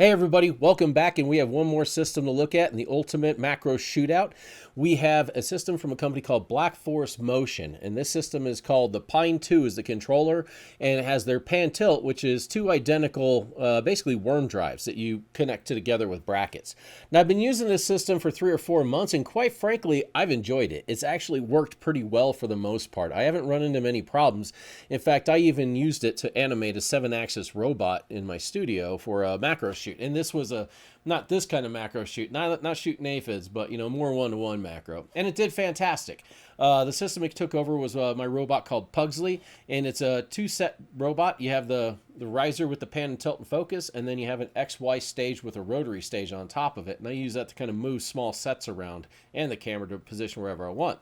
Hey everybody, welcome back, and we have one more system to look at in the ultimate macro shootout. We have a system from a company called Black Forest Motion, and this system is called the Pine 2 is the controller, and it has their pan tilt, which is two identical basically worm drives that you connect together with brackets. Now I've been using this system for 3 or 4 months, and quite frankly I've enjoyed it. It's actually worked pretty well for the most part. I haven't run into many problems. In fact, I even used it to animate a 7-axis robot in my studio for a macro shoot. And this was not this kind of macro shoot, not shooting aphids, but more one-to-one macro, and it did fantastic. The system it took over was my robot called Pugsley, and it's a 2-set robot. You have the riser with the pan and tilt and focus, and then you have an XY stage with a rotary stage on top of it, and I use that to kind of move small sets around and the camera to position wherever I want.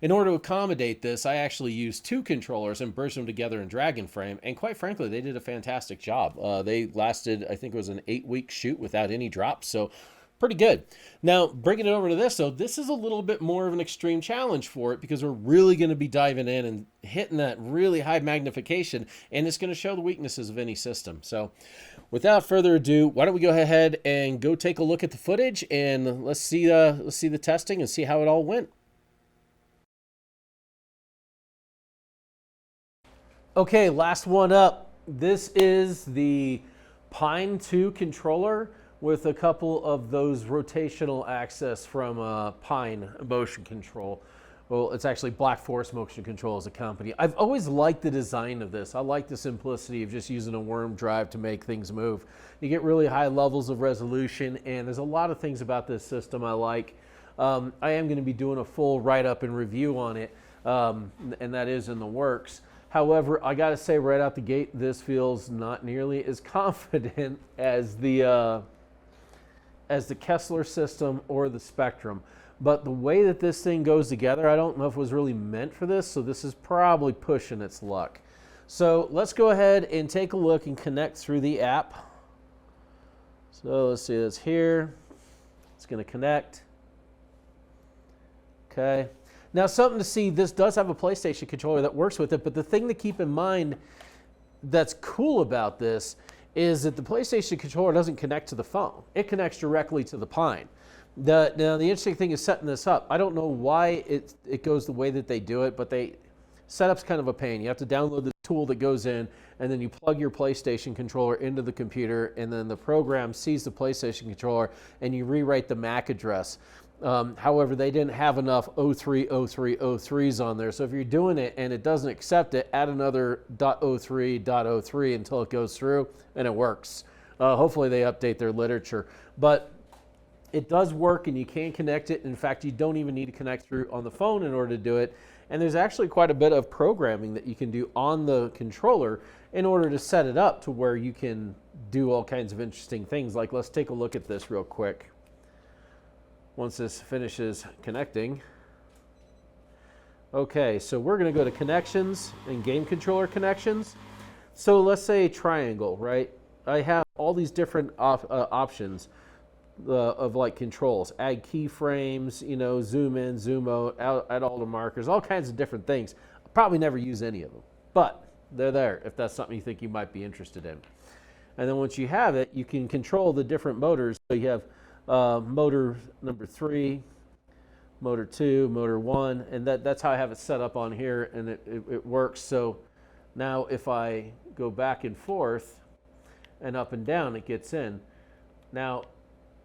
In order to accommodate this, I actually used 2 controllers and merged them together in Dragon Frame, and quite frankly, they did a fantastic job. They lasted, I think it was an 8-week shoot without any drops, so pretty good. Now, bringing it over to this, though, this is a little bit more of an extreme challenge for it because we're really going to be diving in and hitting that really high magnification, and it's going to show the weaknesses of any system. So without further ado, why don't we go ahead and go take a look at the footage, and let's see the testing and see how it all went. Okay, last one up. This is the Pine 2 controller with a couple of those rotational access from Pine Motion Control. Well, it's actually Black Forest Motion Control as a company. I've always liked the design of this. I like the simplicity of just using a worm drive to make things move. You get really high levels of resolution, and there's a lot of things about this system I like. I am going to be doing a full write-up and review on it, and that is in the works. However, I got to say right out the gate, this feels not nearly as confident as the Kessler system or the Spectrum. But the way that this thing goes together, I don't know if it was really meant for this, so this is probably pushing its luck. So let's go ahead and take a look and connect through the app. So let's see, that's here. It's going to connect. Okay. Now, something to see, this does have a PlayStation controller that works with it, but the thing to keep in mind that's cool about this is that the PlayStation controller doesn't connect to the phone. It connects directly to the Pine. Now, the interesting thing is setting this up. I don't know why it goes the way that they do it, but setup's kind of a pain. You have to download the tool that goes in, and then you plug your PlayStation controller into the computer, and then the program sees the PlayStation controller, and you rewrite the MAC address. However, they didn't have enough 030303s on there. So if you're doing it and it doesn't accept it, add another .03.03 until it goes through and it works. Hopefully they update their literature. But it does work and you can connect it. In fact, you don't even need to connect through on the phone in order to do it. And there's actually quite a bit of programming that you can do on the controller in order to set it up to where you can do all kinds of interesting things. Like, let's take a look at this real quick. Once this finishes connecting. Okay, so we're going to go to connections and game controller connections. So let's say triangle, right? I have all these different options of like controls. Add keyframes, zoom in, zoom out, add all the markers, all kinds of different things. I'll probably never use any of them, but they're there if that's something you think you might be interested in. And then once you have it, you can control the different motors. So you have motor number 3, motor 2, motor 1, and that's how I have it set up on here, and it works. So now if I go back and forth and up and down, it gets in. Now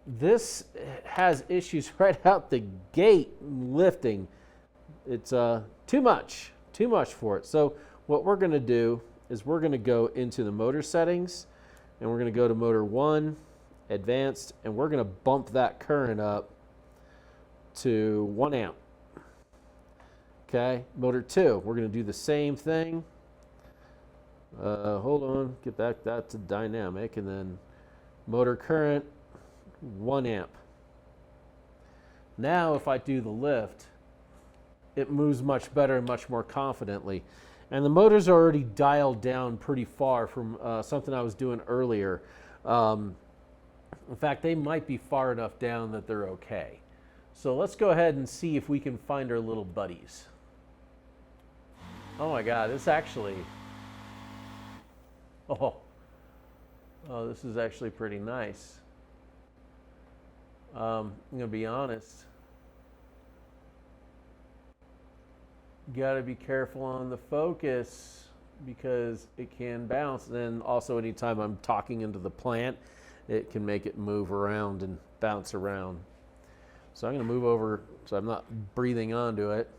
this has issues right out the gate lifting. It's too much for it. So what we're going to do is we're going to go into the motor settings, and we're going to go to motor 1, advanced, and we're going to bump that current up to 1 amp. Okay, motor 2, we're going to do the same thing. Hold on, get that to dynamic, and then motor current 1 amp. Now if I do the lift, it moves much better and much more confidently. And the motors are already dialed down pretty far from something I was doing earlier. In fact, they might be far enough down that they're okay. So let's go ahead and see if we can find our little buddies. Oh my God, this actually, oh, Oh, this is actually pretty nice. I'm going to be honest. You got to be careful on the focus because it can bounce. And then also anytime I'm talking into the plant, it can make it move around and bounce around. So I'm going to move over so I'm not breathing onto it.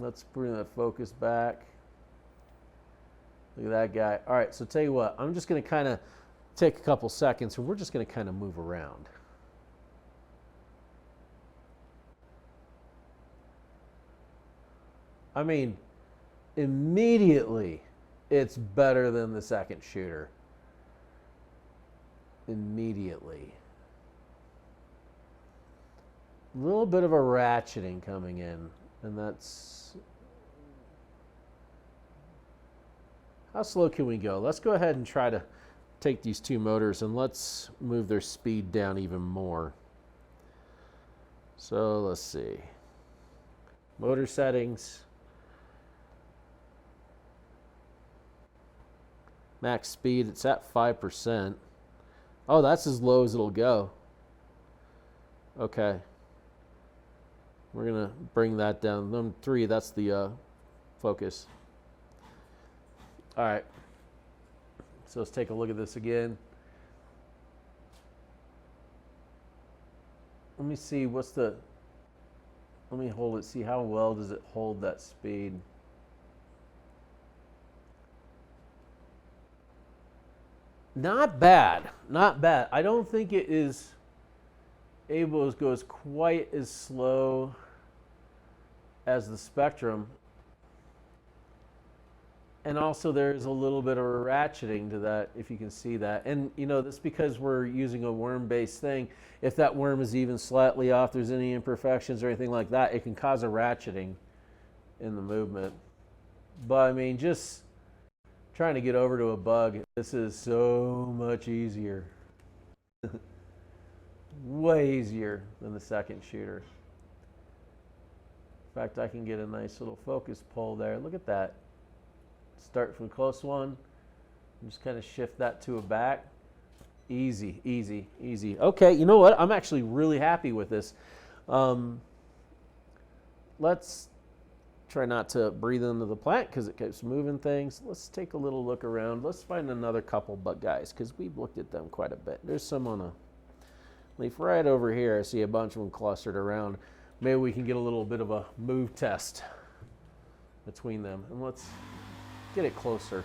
Let's bring that focus back. Look at that guy. All right, so tell you what, I'm just going to kind of take a couple seconds and we're just going to kind of move around. I mean, immediately it's better than the second shooter. Immediately. A little bit of a ratcheting coming in, and that's... How slow can we go? Let's go ahead and try to take these two motors and let's move their speed down even more. So let's see. Motor settings. Max speed, it's at 5%. Oh, that's as low as it'll go. Okay. We're going to bring that down. Number 3, that's the focus. All right. So let's take a look at this again. Let me see what's the... Let me hold it. See how well does it hold that speed. Not bad. Not bad. I don't think it is able to go as quite as slow as the Spectrum. And also there's a little bit of a ratcheting to that, if you can see that. And you know, that's because we're using a worm-based thing. If that worm is even slightly off, there's any imperfections or anything like that, it can cause a ratcheting in the movement. But I mean, just trying to get over to a bug, this is so much easier. Way easier than the second shooter. In fact, I can get a nice little focus pull there. Look at that. Start from a close one. Just kind of shift that to a back. Easy, easy, easy. Okay, you know what? I'm actually really happy with this. Let's try not to breathe into the plant because it keeps moving things. Let's take a little look around. Let's find another couple bug guys because we've looked at them quite a bit. There's some on a leaf right over here. I see a bunch of them clustered around. Maybe we can get a little bit of a move test between them. And let's get it closer.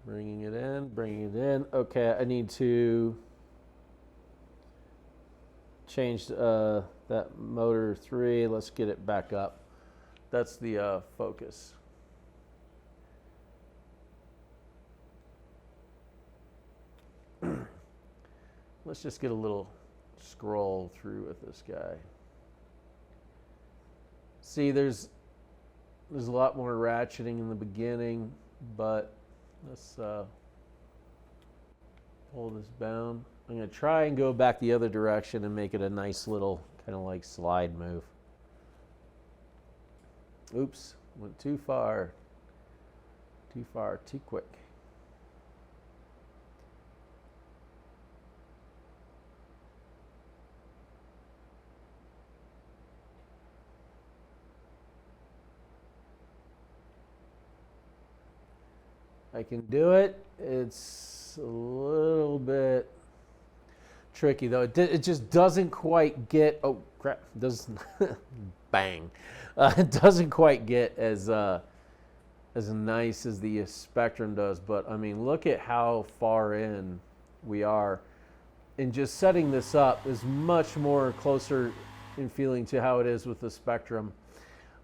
Bringing it in, bringing it in. Okay, I need to change that motor 3. Let's get it back up. That's the focus. Let's just get a little scroll through with this guy. See, there's a lot more ratcheting in the beginning, but let's pull this down. I'm going to try and go back the other direction and make it a nice little kind of like slide move. Oops, went too far. Too far, too quick. I can do it. It's a little bit tricky though. It just doesn't quite get. Oh crap! It doesn't. Bang! It doesn't quite get as nice as the Spectrum does. But I mean, look at how far in we are, and just setting this up is much more closer in feeling to how it is with the Spectrum.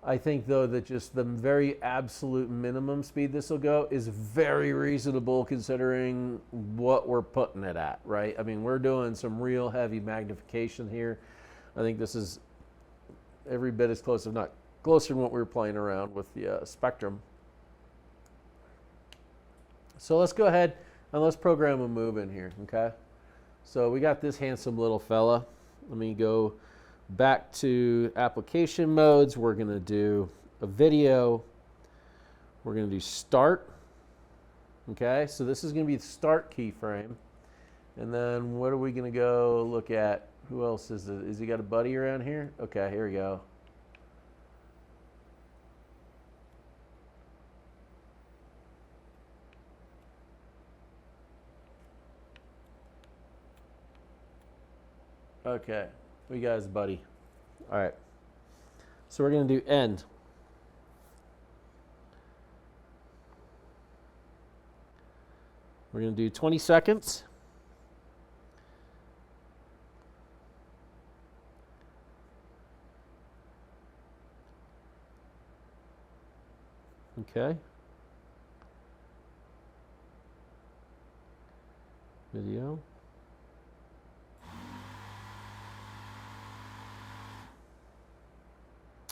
I think, though, that just the very absolute minimum speed this will go is very reasonable considering what we're putting it at, right? I mean, we're doing some real heavy magnification here. I think this is every bit as close, if not closer than what we were playing around with the Spectrum. So let's go ahead and let's program a move in here, okay? So we got this handsome little fella. Let me go Back to application modes, we're going to do a video. We're going to do start. Okay, so this is going to be the start keyframe. And then what are we going to go look at? Who else is it? Has he got a buddy around here? Okay, here we go. Okay, we got his buddy. All right, so we're going to do end. We're going to do 20 seconds. Okay. Video.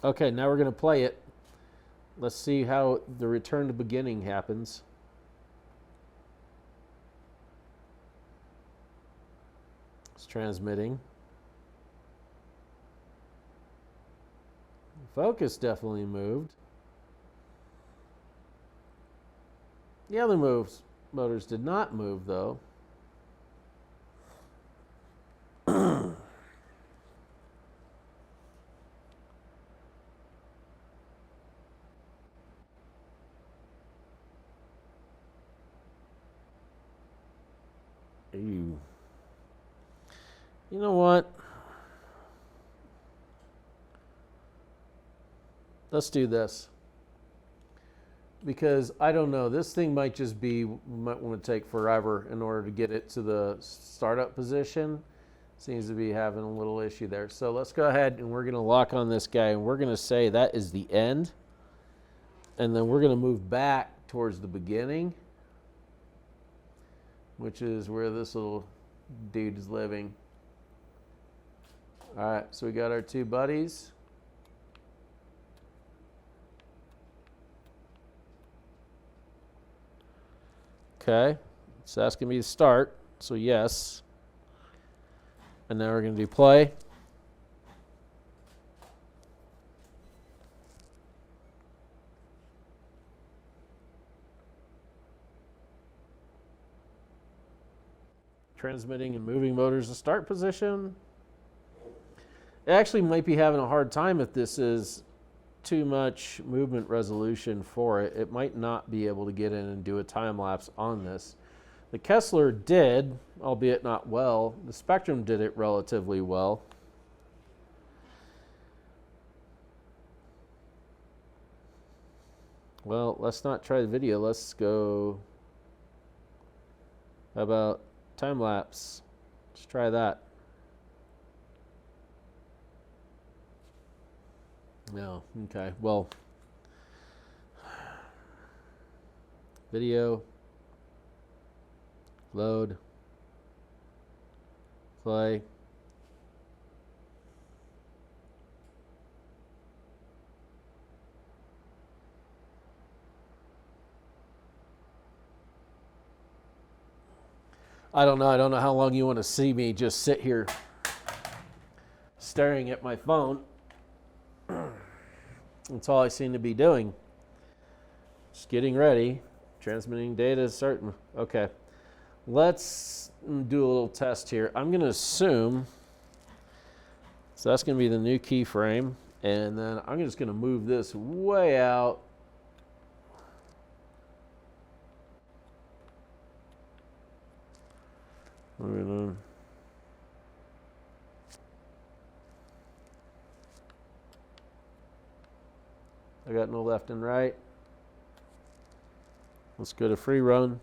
Okay, now we're going to play it. Let's see how the return to beginning happens. It's transmitting. Focus definitely moved. The other motors did not move, though. Ew. You know what? Let's do this. Because I don't know, this thing might just be, we might want to take forever in order to get it to the startup position. Seems to be having a little issue there. So let's go ahead and we're going to lock on this guy and we're going to say that is the end. And then we're going to move back towards the beginning, which is where this little dude is living. All right, so we got our two buddies. Okay, so that's going to be the start, so yes. And now we're going to do play. Transmitting and moving motors to start position. It actually might be having a hard time if this is too much movement resolution for it. It might not be able to get in and do a time lapse on this. The Kessler did, albeit not well. The Spectrum did it relatively well. Well, let's not try the video. Let's go. How about time lapse? Let's try that. No, okay, well, video, load, play. I don't know how long you want to see me just sit here staring at my phone. That's all I seem to be doing. Just getting ready. Transmitting data is certain. Okay. Let's do a little test here. I'm going to assume, so that's going to be the new keyframe. And then I'm just going to move this way out. I got no left and right. Let's go to free run.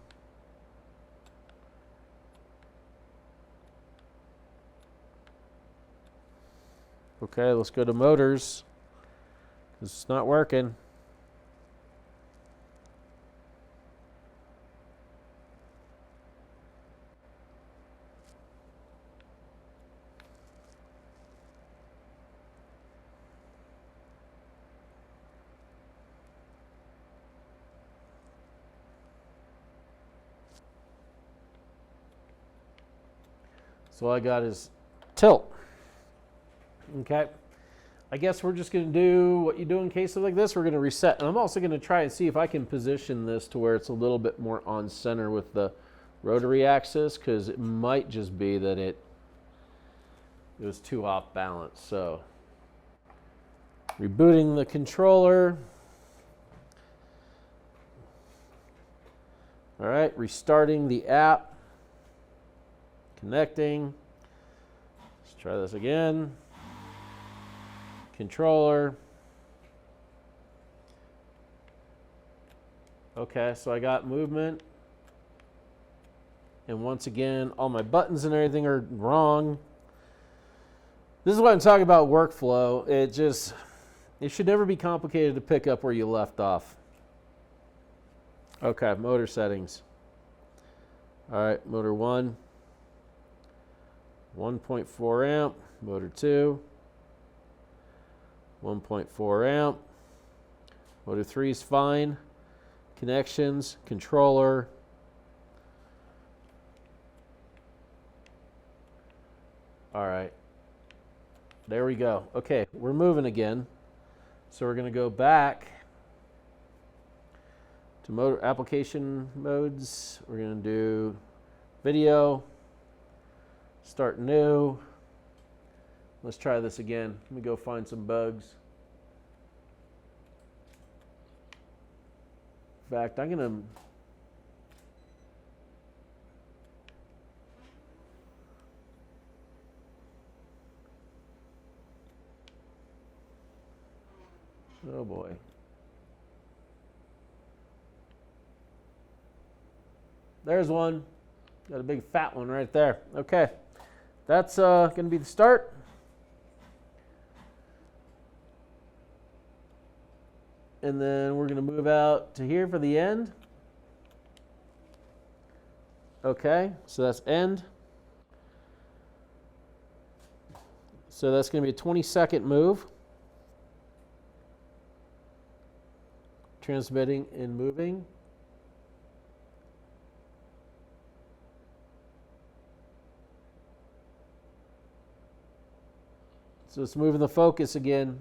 Okay, let's go to motors, because it's not working. So all I got is tilt. Okay. I guess we're just going to do what you do in cases like this. We're going to reset. And I'm also going to try and see if I can position this to where it's a little bit more on center with the rotary axis, because it might just be that it was too off balance. So rebooting the controller. All right, restarting the app. Connecting. Let's try this again. Controller. Okay, so I got movement. And once again, all my buttons and everything are wrong. This is what I'm talking about workflow. It should never be complicated to pick up where you left off. Okay, motor settings. All right, motor 1, 1.4 amp, motor 2, 1.4 amp, motor 3 is fine, connections, controller, all right, there we go. Okay, we're moving again, so we're going to go back to motor application modes. We're going to do video, start new. Let's try this again. Let me go find some bugs. In fact, I'm going to, oh boy. There's one. Got a big fat one right there. Okay. That's going to be the start. And then we're going to move out to here for the end. Okay, so that's end. So that's going to be a 20-second move. Transmitting and moving. So it's moving the focus again.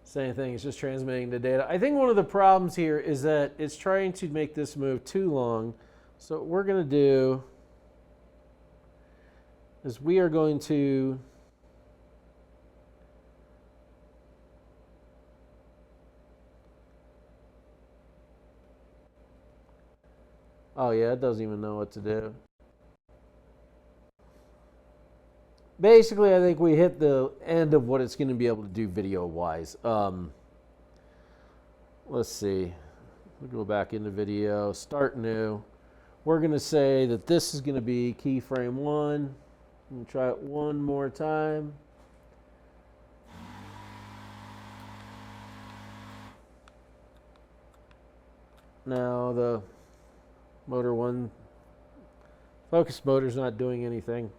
Same thing, it's just transmitting the data. I think one of the problems here is that it's trying to make this move too long. So what we're going to do is we are going to oh yeah, it doesn't even know what to do. Basically, I think we hit the end of what it's going to be able to do video-wise. Let's see. We'll go back into video, start new. We're going to say that this is going to be keyframe 1. We'll try it one more time. Now the motor 1 focus motor's not doing anything.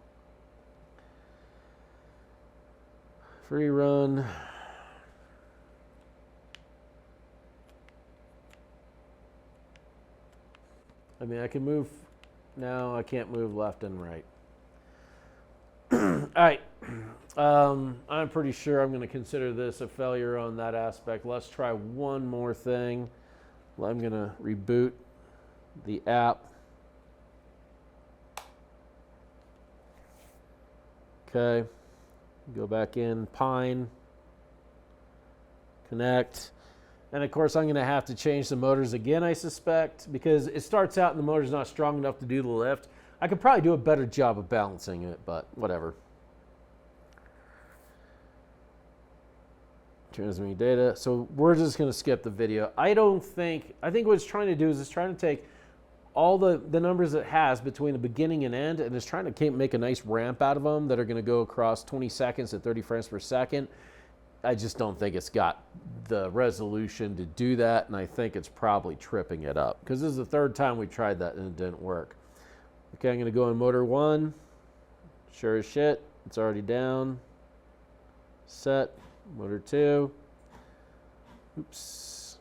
Free run. I mean, I can move now. I can't move left and right. All right. I'm pretty sure I'm going to consider this a failure on that aspect. Let's try one more thing. I'm going to reboot the app. Okay. Go back in, Pine, connect. And of course, I'm going to have to change the motors again, I suspect, because it starts out and the motor's not strong enough to do the lift. I could probably do a better job of balancing it, but whatever. Transmitting data. So we're just going to skip the video. I think what it's trying to do is it's trying to take all the numbers it has between the beginning and end, and it's trying to make a nice ramp out of them that are going to go across 20 seconds at 30 frames per second. I just don't think it's got the resolution to do that, and I think it's probably tripping it up, because this is the third time we tried that and it didn't work. Okay, I'm going to go in motor 1. Sure as shit, it's already down. Set. Motor 2. Oops.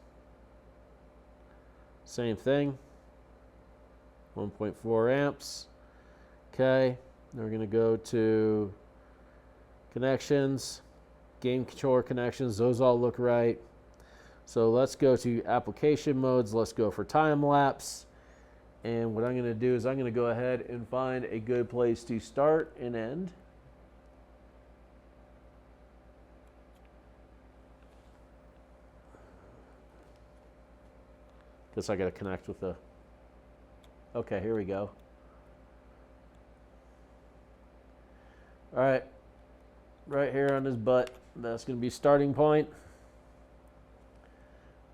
Same thing. 1.4 amps. Okay. Then we're going to go to connections, game controller connections. Those all look right. So let's go to application modes. Let's go for time lapse. And what I'm going to do is I'm going to go ahead and find a good place to start and end. Guess I got to connect with the... Okay, here we go. All right. Right here on his butt. That's going to be starting point.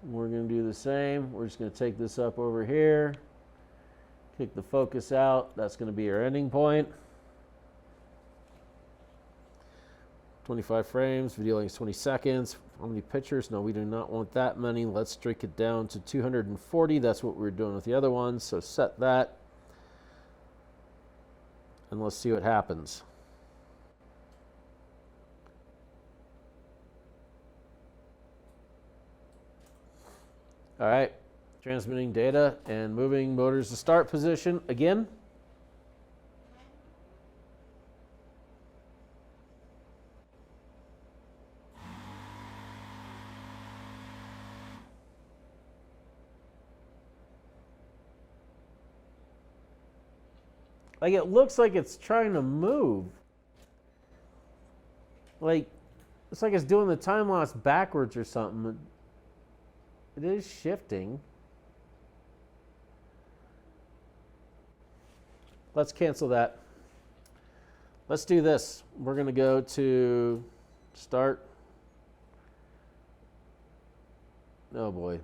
We're going to do the same. We're just going to take this up over here. Kick the focus out. That's going to be our ending point. 25 frames. Video length is 20 seconds. How many pictures? No, we do not want that many. Let's drink it down to 240. That's what we were doing with the other ones. So set that. And let's see what happens. All right. Transmitting data and moving motors to start position again. Like it looks like it's trying to move. Like it's like it's doing the time lapse backwards or something. It is shifting. Let's cancel that. Let's do this. We're going to go to start. Oh boy.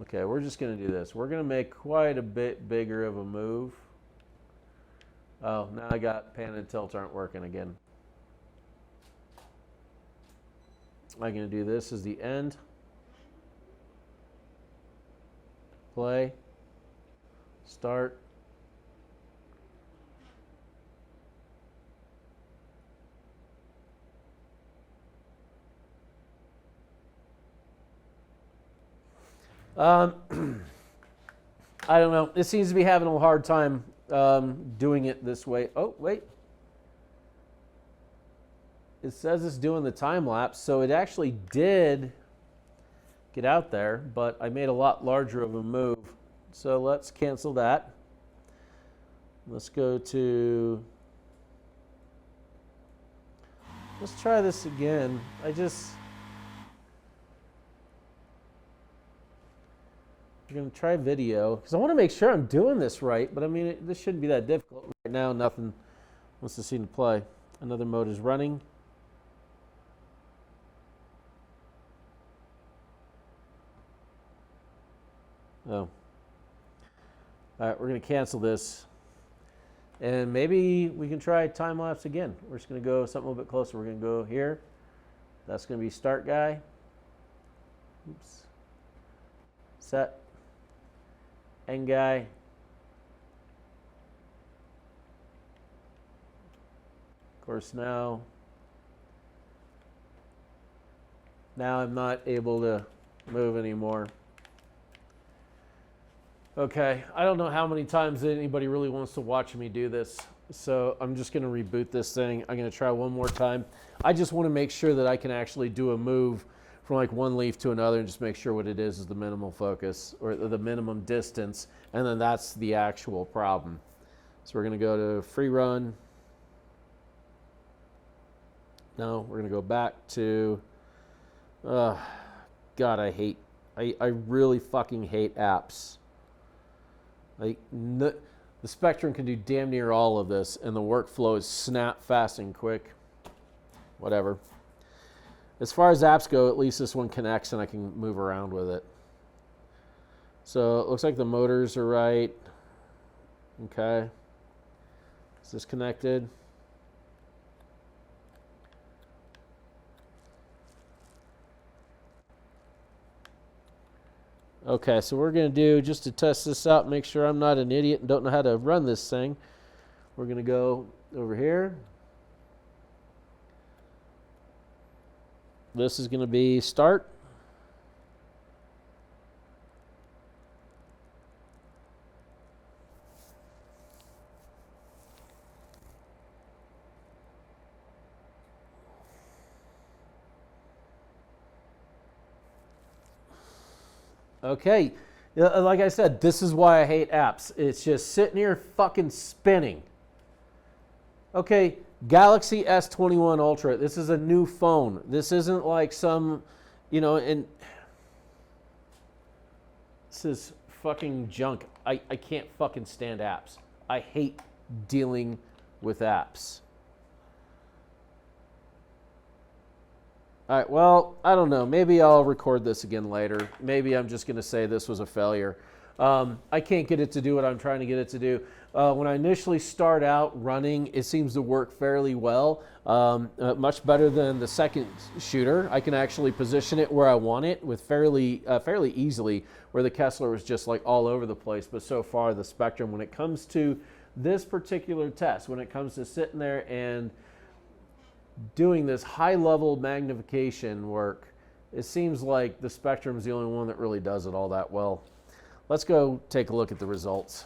Okay, we're just going to do this. We're going to make quite a bit bigger of a move. Oh, now I got pan and tilt aren't working again. I'm going to do this as the end. Play. Start. I don't know. It seems to be having a hard time doing it this way. Oh, wait. It says it's doing the time lapse, so it actually did get out there, but I made a lot larger of a move. So let's cancel that. Let's go to... Let's try this again. I'm going to try video because I want to make sure I'm doing this right, but I mean, this shouldn't be that difficult. Right now, nothing wants to seem to play. Another mode is running. Oh. All right, we're going to cancel this. And maybe we can try time lapse again. We're just going to go something a little bit closer. We're going to go here. That's going to be start guy. Oops. Set. End guy. Of course, now I'm not able to move anymore. Okay, I don't know how many times anybody really wants to watch me do this, so I'm just going to reboot this thing. I'm going to try one more time. I just want to make sure that I can actually do a move from like one leaf to another and just make sure what it is the minimal focus or the minimum distance, and then that's the actual problem. So we're going to go to free run. No, we're going to go back to, God, I really fucking hate apps. Like, the Spectrum can do damn near all of this, and the workflow is snap, fast, and quick. Whatever. As far as apps go, at least this one connects, and I can move around with it. So it looks like the motors are right. Okay. Is this connected? Okay, so we're going to do, just to test this out, make sure I'm not an idiot and don't know how to run this thing, we're going to go over here. This is going to be start. Okay, like I said, this is why I hate apps. It's just sitting here fucking spinning. Okay, Galaxy S21 Ultra. This is a new phone. This isn't like some, and this is fucking junk. I can't fucking stand apps. I hate dealing with apps. All right, well, I don't know. Maybe I'll record this again later. Maybe I'm just going to say this was a failure. I can't get it to do what I'm trying to get it to do. When I initially start out running, it seems to work fairly well, much better than the second shooter. I can actually position it where I want it with fairly easily, where the Kessler was just like all over the place. But so far, the Spectrum, when it comes to this particular test, when it comes to sitting there and doing this high-level magnification work, it seems like the Spectrum is the only one that really does it all that well. Let's go take a look at the results.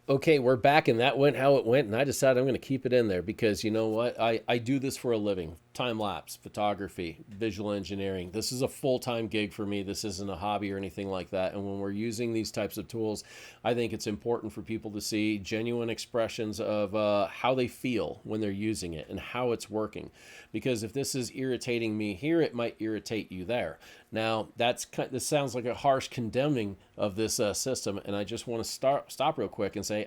Okay, we're back, and that went how it went, and I decided I'm going to keep it in there because you know what? I do this for a living. Time-lapse, photography, visual engineering. This is a full-time gig for me. This isn't a hobby or anything like that, and when we're using these types of tools, I think it's important for people to see genuine expressions of how they feel when they're using it and how it's working. Because if this is irritating me here, it might irritate you there. Now, this sounds like a harsh condemning of this system, and I just want to stop real quick and say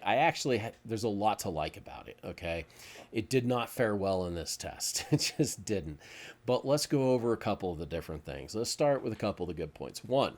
there's a lot to like about it, okay? It did not fare well in this test. It just didn't. But let's go over a couple of the different things. Let's start with a couple of the good points. One,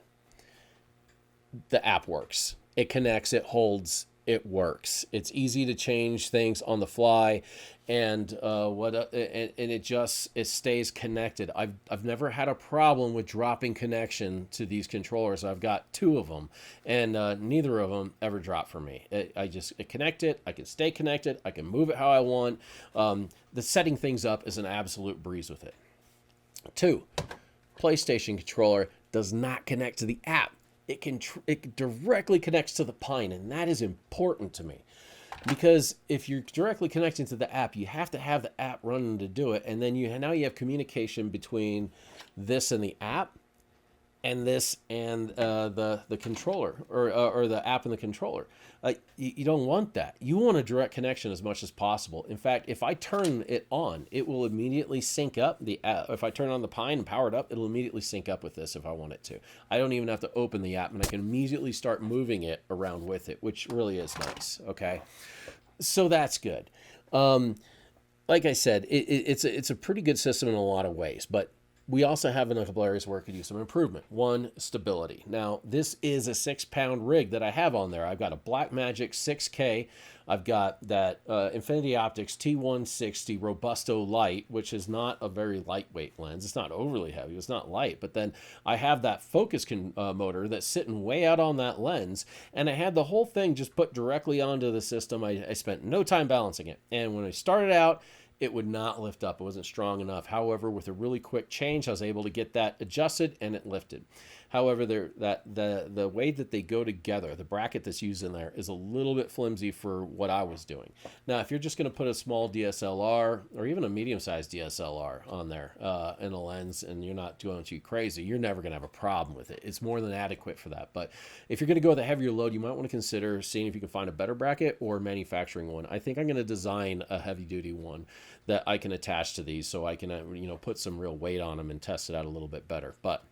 the app works. It connects, it holds, it works. It's easy to change things on the fly, and it stays connected. I've never had a problem with dropping connection to these controllers. I've got two of them, and neither of them ever drop for me. It connect it. I can stay connected. I can move it how I want. The setting things up is an absolute breeze with it. Two, PlayStation controller does not connect to the app. It directly connects to the Pine, and that is important to me. Because if you're directly connecting to the app, you have to have the app running to do it, and then now you have communication between this and the app, and this and the controller, or the app and the controller. You don't want that. You want a direct connection as much as possible. In fact, if I turn it on, it will immediately sync up. If I turn on the Pine and power it up, it'll immediately sync up with this if I want it to. I don't even have to open the app, and I can immediately start moving it around with it, which really is nice, okay? So that's good. Like I said, it's a pretty good system in a lot of ways, but we also have a couple areas where it could use some improvement. One, stability. Now, this is a 6-pound rig that I have on there. I've got a Blackmagic 6K. I've got that Infinity Optics T160 Robusto Light, which is not a very lightweight lens. It's not overly heavy. It's not light. But then I have that focus motor that's sitting way out on that lens. And I had the whole thing just put directly onto the system. I spent no time balancing it. And when I started out, it would not lift up. It wasn't strong enough. However, with a really quick change, I was able to get that adjusted and it lifted. However, the way that they go together, the bracket that's used in there is a little bit flimsy for what I was doing. Now, if you're just going to put a small DSLR or even a medium-sized DSLR on there in a lens and you're not going too crazy, you're never going to have a problem with it. It's more than adequate for that. But if you're going to go with a heavier load, you might want to consider seeing if you can find a better bracket or manufacturing one. I think I'm going to design a heavy-duty one that I can attach to these so I can put some real weight on them and test it out a little bit better. But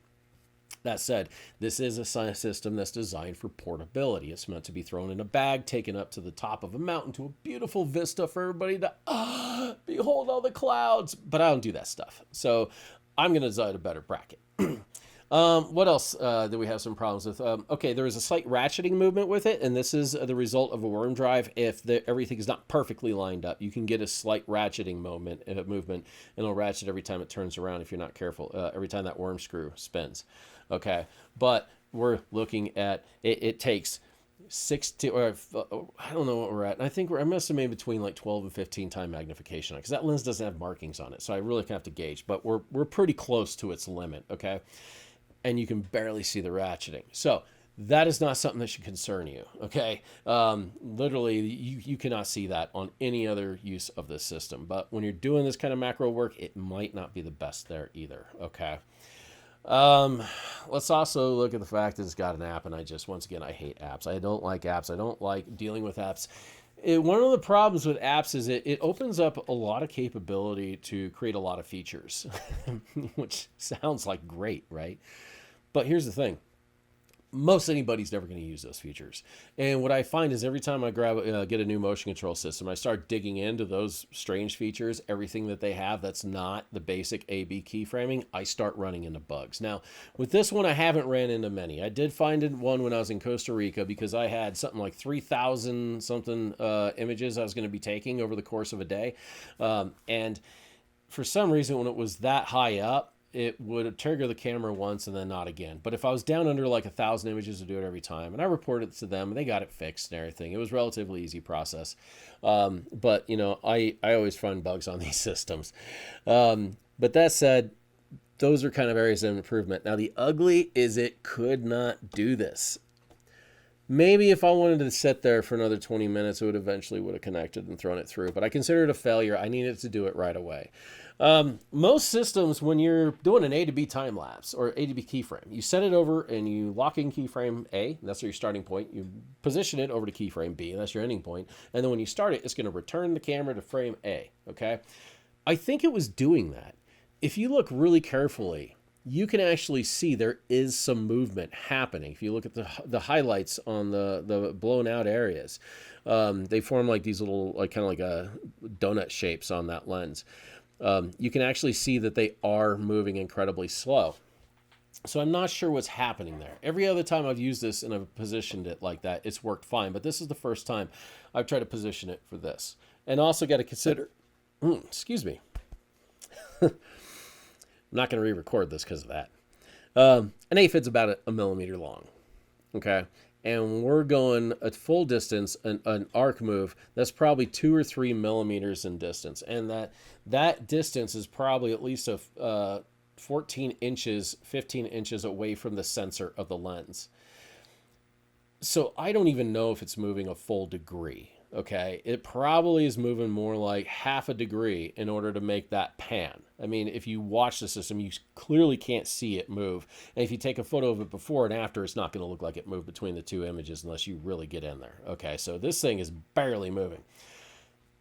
that said, this is a system that's designed for portability. It's meant to be thrown in a bag, taken up to the top of a mountain to a beautiful vista for everybody to behold all the clouds. But I don't do that stuff. So I'm going to design a better bracket. What else do we have some problems with? Okay, there is a slight ratcheting movement with it, and this is the result of a worm drive. If everything is not perfectly lined up, you can get a slight ratcheting movement, and it'll ratchet every time it turns around if you're not careful, every time that worm screw spins. Okay, but we're looking at, it takes 60, or I don't know what we're at. I think I'm estimating between like 12 and 15 time magnification because that lens doesn't have markings on it. So I really have to gauge, but we're pretty close to its limit. Okay. And you can barely see the ratcheting. So that is not something that should concern you. Okay. Literally you cannot see that on any other use of this system, but when you're doing this kind of macro work, it might not be the best there either. Okay. Let's also look at the fact that it's got an app, and once again, I hate apps. I don't like apps. I don't like dealing with apps. One of the problems with apps is it opens up a lot of capability to create a lot of features, which sounds like great, right? But here's the thing. Most anybody's never going to use those features. And what I find is every time I get a new motion control system, I start digging into those strange features, everything that they have that's not the basic A/B keyframing, I start running into bugs. Now, with this one, I haven't ran into many. I did find one when I was in Costa Rica because I had something like 3,000 something images I was going to be taking over the course of a day. And for some reason, when it was that high up, it would trigger the camera once and then not again. But if I was down under like 1,000 images, I'd do it every time. And I reported it to them, and they got it fixed and everything. It was a relatively easy process. But, you know, I always find bugs on these systems. But that said, those are kind of areas of improvement. Now, the ugly is it could not do this. Maybe if I wanted to sit there for another 20 minutes, it would have connected and thrown it through. But I consider it a failure. I needed to do it right away. Most systems, when you're doing an A to B time lapse or A to B keyframe, you set it over and you lock in keyframe A. That's your starting point. You position it over to keyframe B, and that's your ending point. And then when you start it, it's going to return the camera to frame A. Okay. I think it was doing that. If you look really carefully, you can actually see there is some movement happening. If you look at the highlights on the blown out areas, they form like these little, like kind of like a donut shapes on that lens. You can actually see that they are moving incredibly slow. So I'm not sure what's happening there. Every other time I've used this and I've positioned it like that, it's worked fine. But this is the first time I've tried to position it for this. And also got to consider, excuse me. I'm not going to re-record this because of that. An aphid's about a millimeter long. Okay. And we're going at full distance, an arc move, that's probably 2 or 3 millimeters in distance. And that distance is probably at least 14 inches, 15 inches away from the sensor of the lens. So I don't even know if it's moving a full degree. Okay, it probably is moving more like half a degree in order to make that pan. I mean, if you watch the system, you clearly can't see it move. And if you take a photo of it before and after, it's not going to look like it moved between the two images unless you really get in there. Okay, so this thing is barely moving.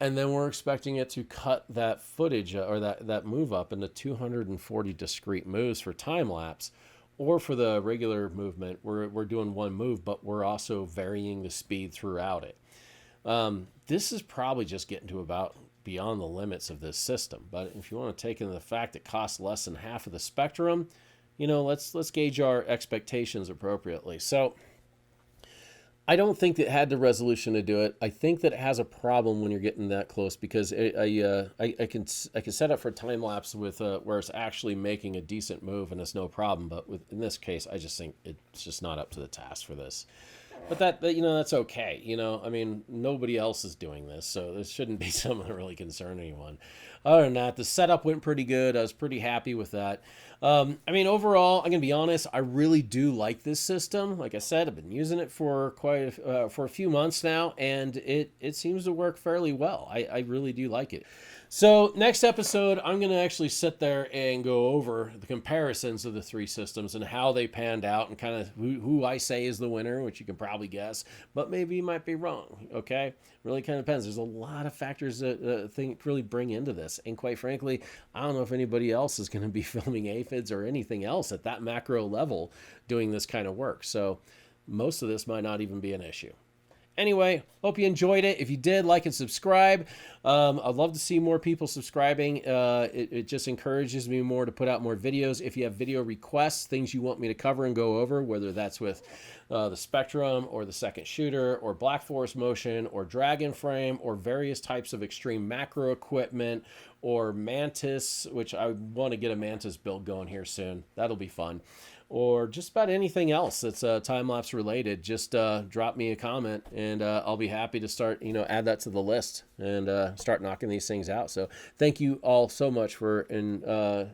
And then we're expecting it to cut that footage or that move up into 240 discrete moves for time lapse. Or for the regular movement, we're doing one move, but we're also varying the speed throughout it. This is probably just getting to about beyond the limits of this system. But if you want to take into the fact it costs less than half of the spectrum, you know, let's gauge our expectations appropriately. So I don't think it had the resolution to do it. I think that it has a problem when you're getting that close because I can set up for time lapse with where it's actually making a decent move and it's no problem. But in this case, I just think it's just not up to the task for this. But that you know, that's okay. You know, I mean, nobody else is doing this, so this shouldn't be something that really concern anyone. Other than that, the setup went pretty good. I was pretty happy with that. I mean, overall, I'm gonna be honest. I really do like this system. Like I said, I've been using it for for a few months now, and it seems to work fairly well. I really do like it. So next episode, I'm going to actually sit there and go over the comparisons of the three systems and how they panned out and kind of who I say is the winner, which you can probably guess, but maybe you might be wrong. Okay. Really kind of depends. There's a lot of factors that think really bring into this. And quite frankly, I don't know if anybody else is going to be filming aphids or anything else at that macro level doing this kind of work. So most of this might not even be an issue. Anyway, hope you enjoyed it. If you did, like and subscribe. I'd love to see more people subscribing. It just encourages me more to put out more videos. If you have video requests, things you want me to cover and go over, whether that's with the Spectrum or the second shooter or Black Forest Motion or Dragon Frame or various types of extreme macro equipment or Mantis, which I want to get a Mantis build going here soon. That'll be fun. or just about anything else that's time-lapse related, just drop me a comment, and I'll be happy to start, add that to the list and start knocking these things out. So thank you all so much for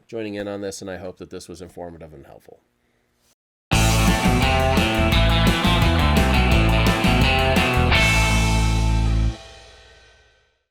joining in on this, and I hope that this was informative and helpful.